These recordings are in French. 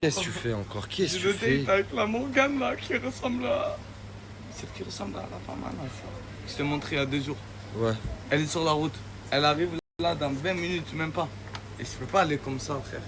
Qu'est-ce que tu fais encore? Qu'est-ce que tu Je fais? date avec la Morgane là qui ressemble à. Celle qui ressemble à la femme là. Je t'ai montré il y a 2 jours. Ouais. Elle est sur la route. Elle arrive là dans 20 minutes, même pas. Et je peux pas aller comme ça, frère.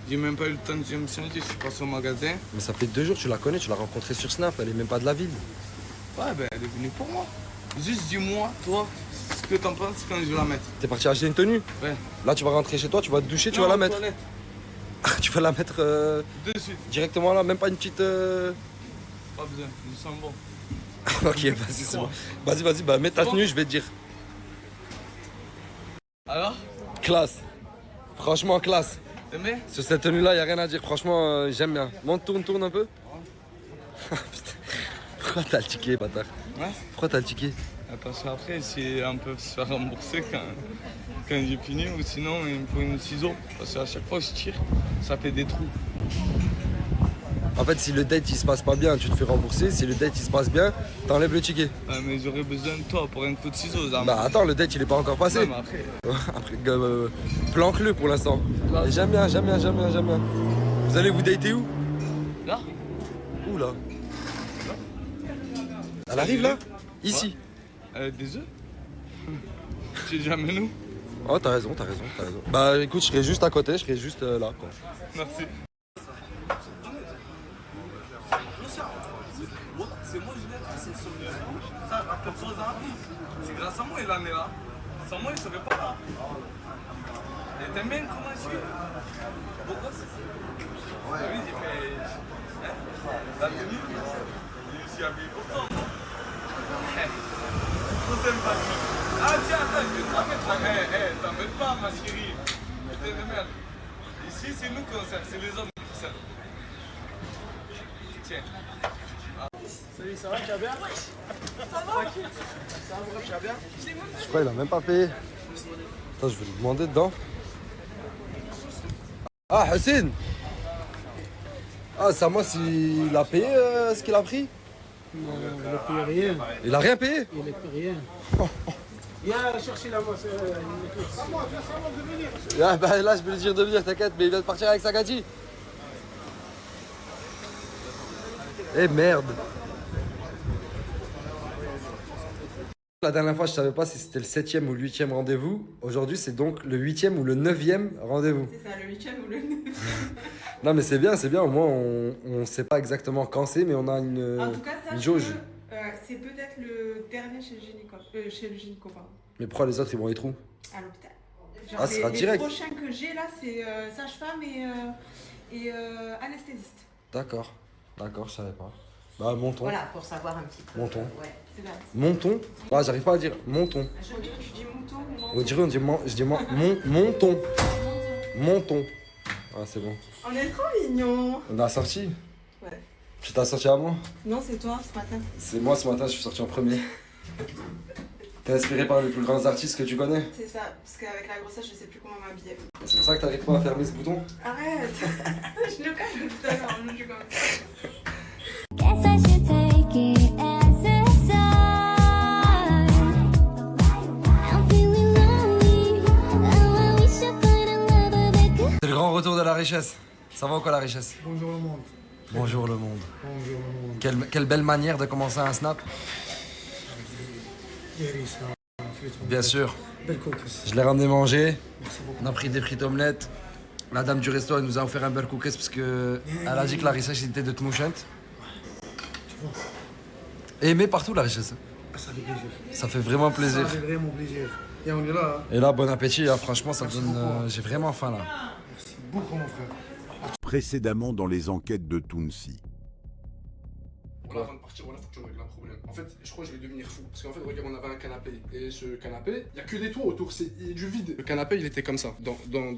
J'ai même pas eu le temps de me changer, je suis passé au magasin. Mais ça fait 2 jours, tu la connais, tu l'as rencontrée sur Snap, elle est même pas de la ville. Ouais, ben elle est venue pour moi. Juste dis-moi, toi, ce que t'en penses quand je vais la mettre. T'es parti acheter une tenue? Ouais. Là, tu vas rentrer chez toi, tu vas te doucher, tu Non, vas la aux mettre. toilettes. Tu vas la mettre De suite. directement là, même pas une petite. Pas besoin, je sens bon. Ok, vas-y, c'est bon. Vas-y, bah mets ta Bon. tenue, je vais te dire. Alors, Classe. Franchement, classe. t'aimais? Sur cette tenue là, y a rien à dire. Franchement, j'aime bien. Monte, tourne un peu. Putain. Pourquoi t'as le ticket, bâtard? Ouais. Pourquoi t'as le ticket? Parce qu'après, si on peut se faire rembourser quand j'ai fini, ou sinon il me faut une ciseau. Parce qu'à chaque fois que je tire, ça fait des trous. En fait, si le date il se passe pas bien, tu te fais rembourser. Si le date il se passe bien, t'enlèves le ticket. Mais j'aurais besoin de toi pour un coup de ciseau, Zama. Bah attends, le date il est pas encore passé. Ouais, mais après, Après, planque-le pour l'instant. Et J'aime bien. Vous allez vous dater où? là, Où là? Elle arrive là? Ici. des œufs. Tu sais jamais nous. Oh, t'as raison. Bah écoute, je serai juste à côté, je serai juste là, quoi. Merci. C'est moi, Juliette, c'est sur le. Ça, la personne, c'est grâce à moi, il en est là. Sans moi, il serait pas là. Et t'aimes bien comment je suis? Beau gosse? Oui, j'ai fait. Hein? La tenue, je suis habillé pour toi. Trop sympathique. Ah, tiens, attends, je vais t'en mettre. T'embête pas, ma chérie. Putain de merde. Ici, c'est nous qu'on sert, c'est les hommes qui servent. Tiens. Salut, ça va, tu vas bien? Ça va? Tranquille. Ça va, tu vas bien? Je crois qu'il a même pas payé. Attends, je vais lui demander dedans. Ah, Hussein! Ah, c'est à moi s'il a payé ce qu'il a pris? Non, il n'a payé rien. Il a rien payé? Il n'a payé rien. Viens chercher la moisse. Ah, bah, là, je vais lui dire de venir, t'inquiète, mais il vient de partir avec Sagati. Eh merde! La dernière fois, je savais pas si c'était le 7e ou le 8e rendez-vous. Aujourd'hui, c'est donc le 8e ou le 9e rendez-vous. C'est ça, le 8e ou le 9e. Non, mais c'est bien. Au moins, on sait pas exactement quand c'est, mais on a En tout cas, une sache jauge. que c'est peut-être le dernier chez le gynéco, pardon, Mais pourquoi les autres, ils vont être où? à l'hôpital. Ah, ce sera les direct. prochains que j'ai là, c'est sage-femme et anesthésiste. D'accord, je savais pas. Bah, montons. Voilà, pour savoir un petit peu. Montons. Ouais, c'est là. Montons. Ah, j'arrive pas à dire montons. Je dis, tu dis mouton ou On menton? dirait, je dis montons. Montons. Ah, c'est bon. On est trop mignons. On a sorti. Ouais. Tu t'as sorti avant? Non, c'est toi ce matin. C'est moi ce matin, je suis sorti en premier. T'es inspiré par les plus grands artistes que tu connais? C'est ça, parce qu'avec la grossesse, je sais plus comment m'habiller. C'est pour ça que t'arrives pas à fermer ce bouton? Arrête. Je le cache depuis tout à l'heure, je suis comme ça. Guess I should take it as a sign. I'm feeling lonely. Oh, I wish I could have loved that could. C'est le grand retour de la richesse. Ça va ou quoi la richesse? Bonjour le monde. Bonjour le monde. Bonjour le monde. Quelle belle manière de commencer un snap. Iris, Bien sûr. belle coquesse. Je l'ai ramené manger. Merci beaucoup. On a pris des frites omelettes. La dame du resto, elle nous a offert un bel cookies parce que elle a dit que la richesse était de Tmouchent. Et aimé partout la richesse. Ah, ça fait plaisir. Ça fait vraiment plaisir. Ça fait vraiment plaisir. Et on est là. Hein. Et là, bon appétit, hein. Franchement, ça me Merci donne. beaucoup. J'ai vraiment faim là. Merci beaucoup, mon frère. Précédemment dans les enquêtes de Tounsi. Voilà, avant de partir, voilà, faut que tu règles un problème. En fait, je crois que je vais devenir fou. Parce qu'en fait, regarde, on avait un canapé. Et ce canapé, il n'y a que des toits autour, il y a du vide. Le canapé, il était comme ça, dans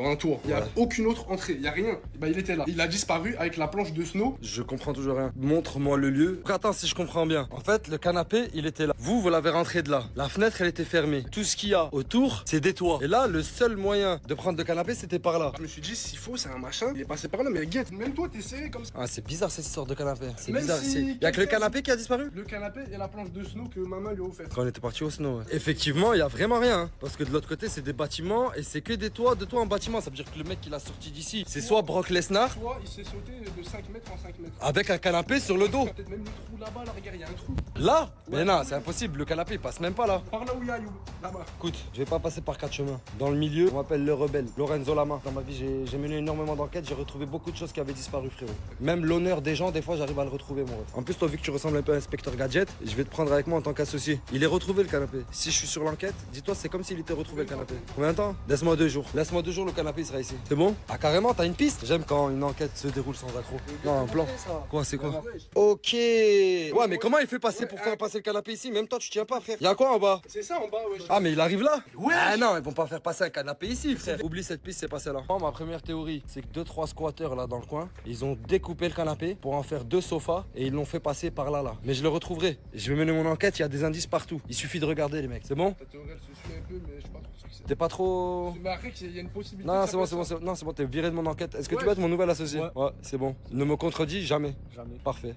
un tour. Il n'y a Ouais. aucune autre entrée, il n'y a rien. Bah, il était là. Il a disparu avec la planche de snow. Je comprends toujours rien. Montre-moi le lieu. Attends, si je comprends bien. En fait, le canapé, il était là. Vous l'avez rentré de là. La fenêtre, elle était fermée. Tout ce qu'il y a autour, c'est des toits. Et là, le seul moyen de prendre le canapé, c'était par là. Je me suis dit, s'il faut, c'est un machin. Il est passé par là, mais guette, même toi, t'es serré comme ça. Ah, c'est bizarre cette histoire de canapé. C'est Même bizarre. si Il y a que le canapé qui a disparu? Le canapé, et la planche de snow que maman lui a offerte. Quand on était parti au snow. Ouais. Effectivement, il y a vraiment rien. Hein, parce que de l'autre côté, c'est des bâtiments et c'est que des toits, de toits en bâtiment. Ça veut dire que le mec qui l'a sorti d'ici, c'est soit Brock Lesnar, Soit il s'est sauté de 5 mètres en 5 mètres. avec un canapé sur le dos. Peut-être même le trou là-bas, là, regarde, il y a un trou. Là? Mais non, c'est impossible. Le canapé, il passe même pas là. Par là où il y a Ayoub, là-bas. Écoute, je vais pas passer par 4 chemins. Dans le milieu, on m'appelle le rebelle, Lorenzo Lama. Dans ma vie, j'ai mené énormément d'enquêtes, j'ai retrouvé beaucoup de choses qui avaient disparu, frérot. Même l'honneur des gens, des fois, j'arrive à le retrouver, mon ref. En plus, toi, vu que tu ressembles un peu à Inspecteur Gadget, je vais te prendre avec moi en tant qu'associé. Il est retrouvé le canapé. Si je suis sur l'enquête, dis-toi, c'est comme s'il était retrouvé le canapé. Combien de temps? Laisse-moi 2 jours. Laisse-moi 2 jours, le canapé il sera ici. C'est bon? Ah, carrément, t'as une piste? J'aime quand une enquête se déroule sans accroc. Non, un plan. Quoi, c'est quoi? Ok. Ouais, mais comment il fait passer pour faire passer le canapé ici? Même toi, tu tiens pas, frère. Y'a quoi en bas? C'est ça en bas, ouais. Ah, mais il arrive là? Ouais. Ah non, ils vont pas faire passer un canapé ici, frère. Oublie cette piste, c'est passé là. Ma première théorie, c'est que 2-3 squatteurs là dans le coin, ils ont découpé le canapé pour en faire 2 sofas et ils l'ont fait passer par là. Mais je le retrouverai. Je vais mener mon enquête, il y a des indices partout. Il suffit de regarder, les mecs. C'est bon? Ta théorie, elle se suit un peu, mais je sais pas trop ce que c'est. T'es pas trop. Mais après, il y a une possibilité. Non, que c'est ça bon, passe, c'est bon, ça. non, c'est bon, t'es viré de mon enquête. Est-ce que Ouais. tu vas être mon nouvel associé? Ouais. C'est bon. Ne me contredis jamais. Jamais. Parfait.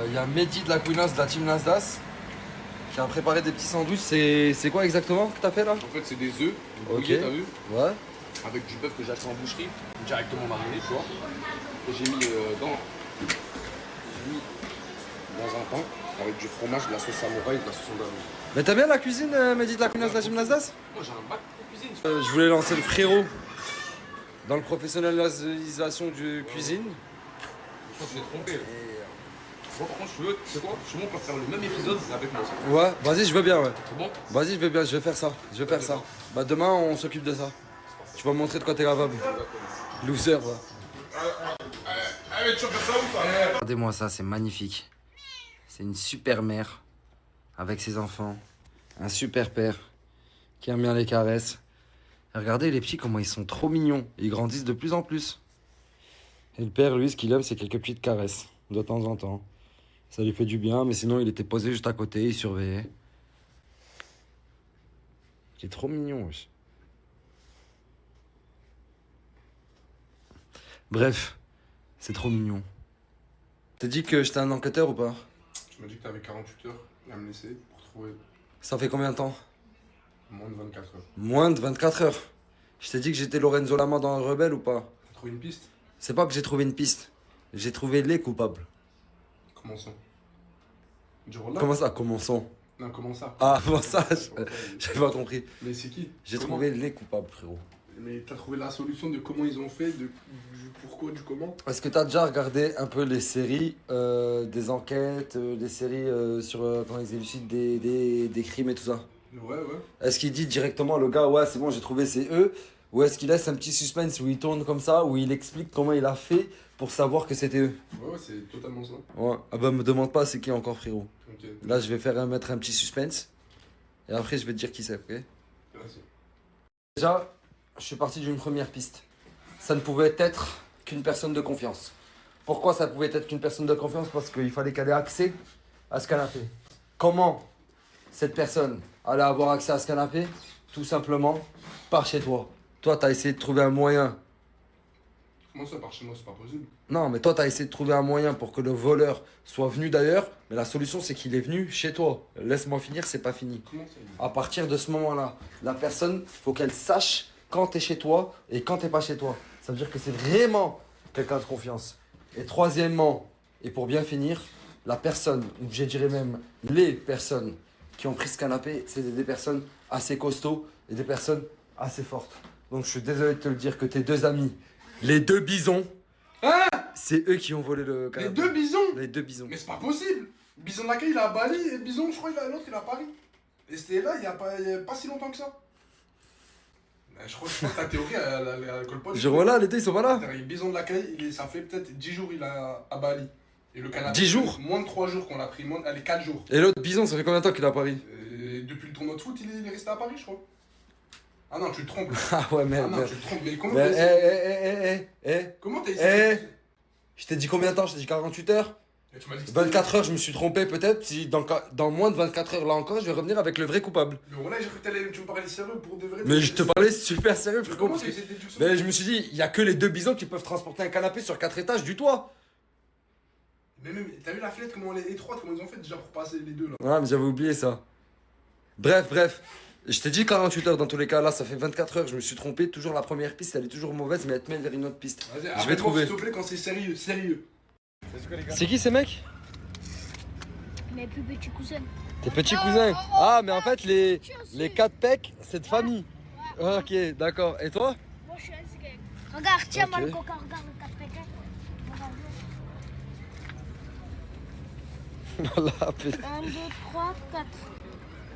Il y a Mehdi de la Queenos de la team Nasdaq qui a préparé des petits sandwichs. C'est quoi exactement que t'as fait là? En fait, c'est des œufs, Ok. bouillés, t'as vu, Ouais. avec du bœuf que j'ai acheté en boucherie, directement mariné, tu vois. Et j'ai mis dans un pain avec du fromage, de la sauce samouraï et de la sauce andalouse. Mais t'as bien la cuisine, Mehdi de la Queenos de la team Nasdaq? Moi, j'ai un bac de cuisine. Je voulais lancer le frérot dans le professionnalisation du cuisine. Je pense que je l'ai trompé. Moi, par contre, je veux, tu sais quoi, je suis bon pour faire le même épisode avec moi. Ouais, vas-y, je veux bien, ouais. C'est bon? Vas-y, je veux bien, je vais faire ça. Je vais faire ça. Bah, demain, on s'occupe de ça. Tu vas me montrer de quoi t'es capable. Loser, va. Allez, tu vas faire ça ou ça? Regardez-moi ça, c'est magnifique. C'est une super mère avec ses enfants. Un super père qui aime bien les caresses. Et regardez les petits, comment ils sont trop mignons. Ils grandissent de plus en plus. Et le père, lui, ce qu'il aime, c'est quelques petites caresses, de temps en temps. Ça lui fait du bien, mais sinon, il était posé juste à côté, il surveillait. Il est trop mignon, wesh. Bref, c'est trop mignon. T'as dit que j'étais un enquêteur ou pas? Tu m'as dit que t'avais 48 heures à me laisser pour trouver Ça fait combien de temps? moins de 24 heures. Moins de 24 heures. Je t'ai dit que j'étais Lorenzo Lama dans un rebelle ou pas? T'as trouvé une piste? C'est pas que j'ai trouvé une piste. J'ai trouvé les coupables. Comment ça? Du rôle là? Comment ça? Commençons. Non, comment ça? Ah, bon, ça, j'ai pas compris. Mais c'est qui? J'ai Comment? trouvé les coupables, frérot. Mais t'as trouvé la solution de comment ils ont fait, du pourquoi, du comment? Est-ce que t'as déjà regardé un peu les séries, des enquêtes, des séries sur quand ils élucident des crimes et tout ça? Ouais, ouais. Est-ce qu'il dit directement, le gars, ouais, c'est bon, j'ai trouvé, c'est eux? Ou est-ce qu'il laisse un petit suspense où il tourne comme ça, où il explique comment il a fait pour savoir que c'était eux? Ouais, c'est totalement ça. Ouais. Ah bah, me demande pas c'est qui encore, frérot. Ok. Là, je vais mettre un petit suspense. Et après, je vais te dire qui c'est, ok? Merci. Déjà, je suis parti d'une première piste. Ça ne pouvait être qu'une personne de confiance. Pourquoi ça pouvait être qu'une personne de confiance? Parce qu'il fallait qu'elle ait accès à ce canapé. Comment cette personne allait avoir accès à ce canapé? Tout simplement par chez toi. Toi, tu as essayé de trouver un moyen. Comment ça, par chez moi, c'est pas possible? Non, mais toi, tu as essayé de trouver un moyen pour que le voleur soit venu d'ailleurs. Mais la solution, c'est qu'il est venu chez toi. Laisse-moi finir, c'est pas fini. Comment ça? À partir de ce moment-là, la personne, faut qu'elle sache quand t'es chez toi et quand t'es pas chez toi. Ça veut dire que c'est vraiment quelqu'un de confiance. Et troisièmement, et pour bien finir, la personne, ou je dirais même les personnes qui ont pris ce canapé, c'est des personnes assez costauds et des personnes assez fortes. Donc je suis désolé de te le dire que tes 2 amis, les 2 bisons, c'est eux qui ont volé le Les canapé. 2 bisons? Les 2 bisons. Mais c'est pas possible! Bison de la Caille, il est à Bali, et Bison, je crois, l'autre, il est à Paris. Et c'était là, il y a pas si longtemps que ça. Je crois que ta théorie, elle colle pas. Je voilà, les 2 ils sont pas là. Bison de la Caille, ça fait peut-être 10 jours, il est à Bali. Et le canapé. 10 jours? Moins de 3 jours qu'on l'a pris, allez, 4 jours. Et l'autre bison, ça fait combien de temps qu'il est à Paris? Depuis le tournoi de foot, il est resté à Paris, je crois. Ah non, tu te trompes. Ah ouais, Ah merde. non, tu te trompes. Mais comment Mais, t'as comment t'as essayé? Je t'ai dit combien de temps? Je t'ai dit 48 heures? Et tu m'as dit que c'était- 24 heures, je me suis trompé peut-être. Si dans moins de 24 heures là encore, je vais revenir avec le vrai coupable. Mais voilà, j'ai cru que tu me parlais sérieux pour de vrai. Mais je te parlais super sérieux, Mais frérot. comment Parce t'as que... essayé de déduction? Mais je me suis dit, il y a que les 2 bisons qui peuvent transporter un canapé sur 4 étages du toit. Mais même, t'as vu la fenêtre, comment elle est étroite, comment ils ont fait déjà pour passer les deux là? Ouais, mais j'avais oublié ça. Bref. Je t'ai dit 48 heures dans tous les cas. Là, ça fait 24 heures. Je me suis trompé. Toujours la première piste, elle est toujours mauvaise, mais elle te mène vers une autre piste. Vas-y, Je vais trouver. S'il te plaît, quand c'est sérieux, sérieux. C'est qui ces mecs? Mes plus petits cousins. Tes petits cousins. Ah, mais en fait, les 4 pecs, c'est de famille. Ok, d'accord. Et toi? Moi, je suis un gang. Regarde, tiens, moi, Ok. le coca, regarde le 4 pékin. Voilà, putain. 1, 2, 3, 4.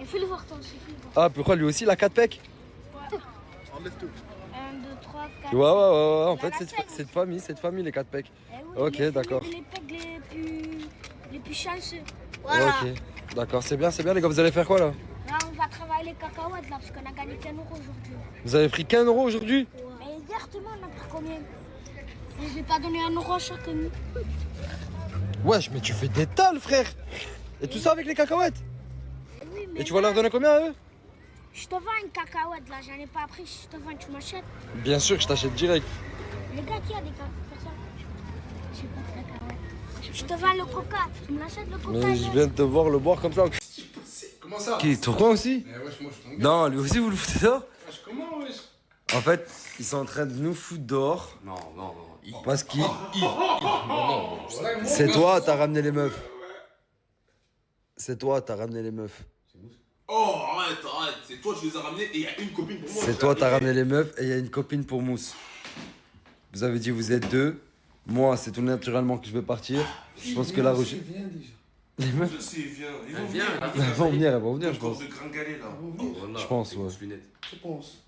Et fais-le voir toi aussi, fais-le voir. Ah, pourquoi lui aussi, il a 4 pecs? Enlève tout. 1, 2, 3, 4. Ouais. En Il fait, en a c'est cinq de famille, les 4 pecs. Eh oui, Ok, d'accord. Les pecs les plus chanceux. Voilà. Ok, d'accord. C'est bien, les gars. Vous allez faire quoi là? Là, on va travailler les cacahuètes là, parce qu'on a gagné 15 € aujourd'hui. Vous avez pris qu'un euro aujourd'hui? Mais exactement, on a pris combien? Et je vais pas donner 1 € à chacun. Wesh, mais tu fais des tales, frère. Et tout ça avec les cacahuètes? Oui, mais Et tu vas leur donner combien à eux? je te vends une cacahuète là, j'en ai pas pris. Je te vends, tu m'achètes. Bien sûr que je t'achète direct. Les gars, qui a des cacahuètes? J'ai pas de cacahuètes. Je te vends le coca. Tu me l'achètes le coca? Mais je viens de te voir le boire comme ça. Comment ça? Qui? Toi aussi? Mais wesh, moi je tombe. Non, lui aussi vous le foutez dehors? Wesh, comment wesh? En fait, ils sont en train de nous foutre dehors. Non. Parce qu'ils. Voilà, moi, C'est toi, t'as ramené les meufs. C'est toi, t'as ramené les meufs. Oh, arrête. C'est toi, tu les as ramenés et il y a une copine pour moi. C'est toi, t'as ramené les meufs et il y a une copine pour Mousse. Vous avez dit vous êtes deux. Moi, c'est tout naturellement que je vais partir. Je pense que la recherche. Les meufs, Je sais, viens. Ils vont Viens. venir. elles vont venir, je pense. de gringaler là. Je pense, ouais. Je pense.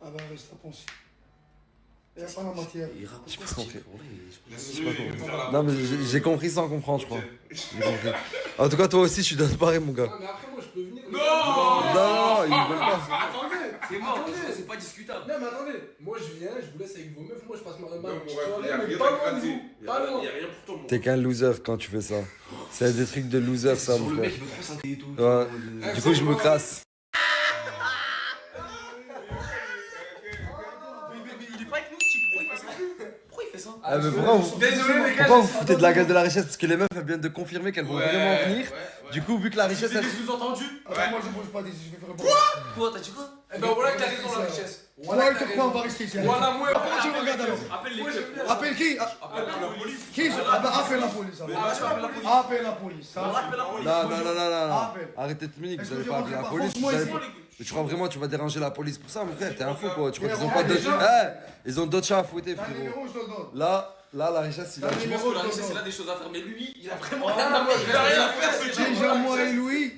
Ah bah reste à penser. Il n'y a pas la matière. J'ai pas compris. Laisse-le, il veut faire la Non, mais j'ai compris sans comprendre, je crois. J'ai compris. En tout cas, toi aussi, tu dois te barrer, mon gars. Ah, mais après, moi je peux venir. Non. Non, ils veulent pas. Attendez! C'est mort, Attendez. c'est pas discutable. Non, mais attendez! Moi je viens, je vous laisse avec vos meufs, moi je passe ma Non, petite mon ref, soirée, y a mais rien pas à loin de gratter. vous. Pas loin. Y a rien pour toi, mon T'es qu'un loser quand tu fais ça. C'est des trucs de loser, ça, mon Le frère. mec, il veut trop s'inquiéter et tout. Ouais. Du coup, je me casse. Mais il est pas avec nous, ce type. Pourquoi il fait ça? Pourquoi il fait ça? Ah, mais Désolé les gars, pourquoi vous foutez de la gueule de la richesse? Parce que les meufs, elles viennent de confirmer qu'elles vont vraiment venir. Ouais. Du coup, vu que la richesse, C'est elle. des sous-entendus. Ah, moi je bouge pas d'ici, je vais faire un bon. Quoi, t'as dit quoi? Eh ben voilà que t'as raison la richesse. Voilà, tu crois, on va rester ici. Voilà, moi. Tu me regardes alors. Appelle les Moi, je keufs. viens. Appelle qui? Appelle la police. Qui? Ah bah appelle la police. alors. Appelle la police. ça. Appelle la police. Non. Appelle. Arrêtez de minutes, Est-ce vous allez que pas je appeler la rentre police. pas Vous allez franchement pas. Mais tu crois vraiment tu vas déranger la police pour ça, mon frère? T'es un fou, quoi. Tu crois Mais qu'ils ont on pas a d'autres. déjà- Ils ont d'autres chats à fouetter, T'as le frérot. numéro, je te le donne. Là, la richesse, il a. T'as le Je pense numéro, que la je te le richesse, il a donne. des choses à faire. Mais lui, il a vraiment Oh, rien à faire. Il a rien à faire, ce type. Déjà, moi et Louis,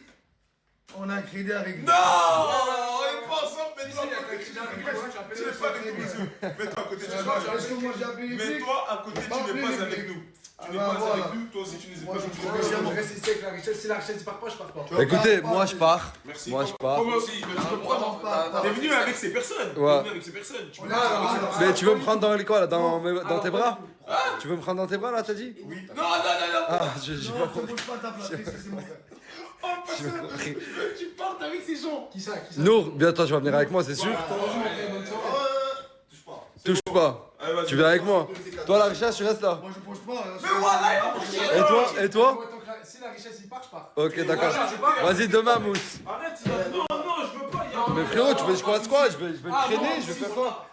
on a un crédit avec nous. Non, on est pas ensemble, mets-toi à côté de Tu Tu n'es pas avec nous, monsieur. Mets-toi à côté de Est-ce que moi j'ai appelé les flics? Mets-toi à côté, tu n'es pas avec nous. Tu n'es Ah, pas voilà. avec nous, toi aussi tu n'es Moi, pas je avec trouve nous. Je reste ici avec la richesse. Si la richesse part pas, je pars pas. Écoutez, moi je pars. Merci. Moi je pars. Moi aussi, mais tu peux prendre. T'es venu avec ces personnes. T'es Ouais. venu avec ces personnes. Tu peux Non, pas avec ces non, personnes. Mais tu veux me prendre dans les quoi là? Dans tes bras? Tu veux me prendre dans tes bras là, t'as dit? Oui. Ah, j'ai Non, pas ne compris. bouge pas ta place, c'est mon frère. J'ai pas compris. Tu partes avec ces gens. Qui ça? Nour, bientôt tu vas venir avec moi, c'est sûr? Touche pas. Touche pas. Allez, vas-y. Tu viens avec moi. Toi, la richesse, tu restes là. Moi je bouge pas. Et toi? Si la richesse il part, je pars. Ok, d'accord. Vas-y, demain, Mousse. Arrête, non, je veux pas. Mais frérot, tu veux que je fasse quoi? Je vais le traîner, je vais faire quoi?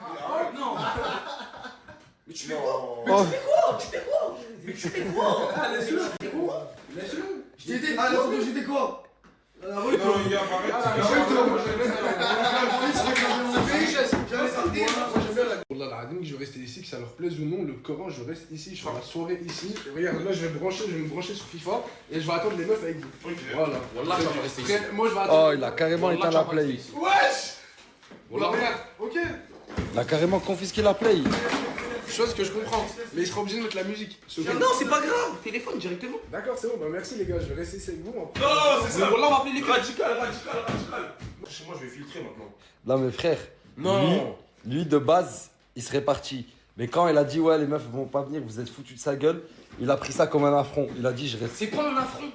Non. Mais tu fais quoi? Oh. Je t'ai dit, alors j'ai dit quoi? Non, il y a Wallah l'admin, je vais rester ici, que ça leur plaise ou non, le Coran, je reste ici, je ferai la soirée ici. Et regarde, là je vais me brancher sur FIFA et je vais attendre les meufs avec vous. Voilà. Wallah, tu vas rester ici. Moi je vais attendre. Oh, il a carrément éteint la play. Wesh! Wallah, Regarde, ok. Il a carrément confisqué la play. Chose que je comprends, mais il sera obligé de mettre la musique. Non, c'est pas grave. Téléphone directement. D'accord, c'est bon, bah merci les gars, je vais rester ici avec vous. Non, c'est ça. Wallah, on va appeler les keufs. Radical. Chez moi, je vais filtrer maintenant. Non, mais frère. Non. Lui, de base, il serait parti. Mais quand il a dit, ouais, les meufs vont pas venir, vous êtes foutus de sa gueule, il a pris ça comme un affront. Il a dit, je reste. C'est pas un affront.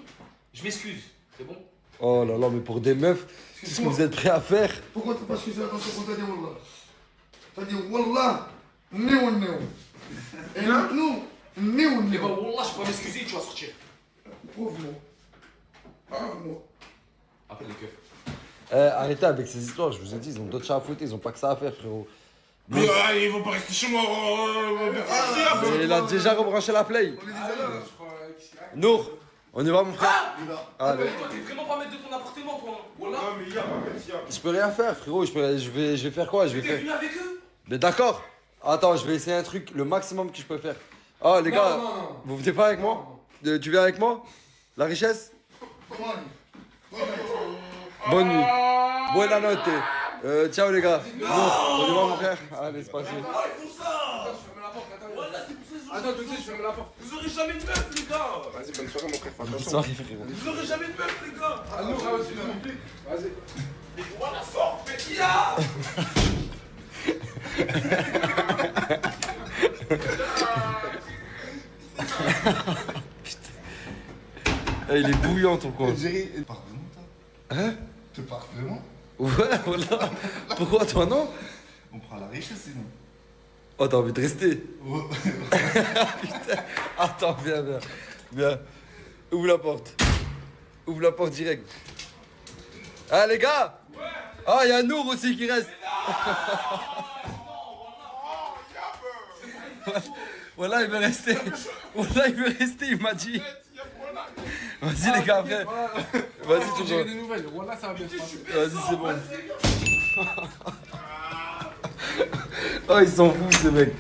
Je m'excuse. C'est bon? Oh là là, mais pour des meufs, tout ce que vous êtes prêts à faire. Pourquoi tu passes que c'est attention quand t'as dit Wallah? T'as dit Wallah, néo. Et nous, Mais on Eh ben, Wallah, je peux pas m'excuser, tu vas sortir. Prouve-moi. Prouve-moi. Après les keufs. Arrêtez avec ces histoires, je vous ai dit, ils ont d'autres chats à fouetter, ils ont pas que ça à faire, frérot. Mais ils vont pas rester chez moi. Mais il a déjà rebranché la play. Nour, on y va, mon frère. Allez. Toi, t'es vraiment pas maître de ton appartement, toi. Wallah. Non, mais Je peux rien faire, frérot. Je vais faire quoi? Je vais T'es faire. venu avec eux? Mais d'accord. Attends, je vais essayer un truc, le maximum que je peux faire. Ah, les gars, non. vous venez pas avec moi? Tu viens avec moi? La richesse? Bonne nuit. Buona notte. Ciao, les gars. Bon, on y va, mon frère. Allez, c'est parti. Ah, ils font ça. Wallah, c'est pour ça qu'ils ont. Attends, tout de suite, je ferme la porte. Vous aurez jamais de meuf, les gars. Vas-y, bonne soirée, mon frère. Fais attention. Sorry, frérot. Vous aurez jamais de meuf, les gars. Ah non, vas-y, vas-y. Mais Wallah, sors, Pétia. Eh, il est bouillant, ton coin. Jerry, tu pars vraiment, toi? Hein? Tu pars vraiment? Ouais, voilà. Pourquoi, toi, non? On prend la richesse, sinon. Oh, t'as envie de rester? Ouais. Putain. Attends, viens. Viens. Ouvre la porte. Ouvre la porte direct. Ah, les gars! Ah, il y a Nour aussi qui reste. Voilà, il veut rester. Voilà, il veut rester, il m'a dit. Vas-y, les gars, après. Vas-y, J'ai toujours. des nouvelles. Voilà, ça va bien se passer. Vas-y, c'est bon. Oh, ils sont fous, ces mecs.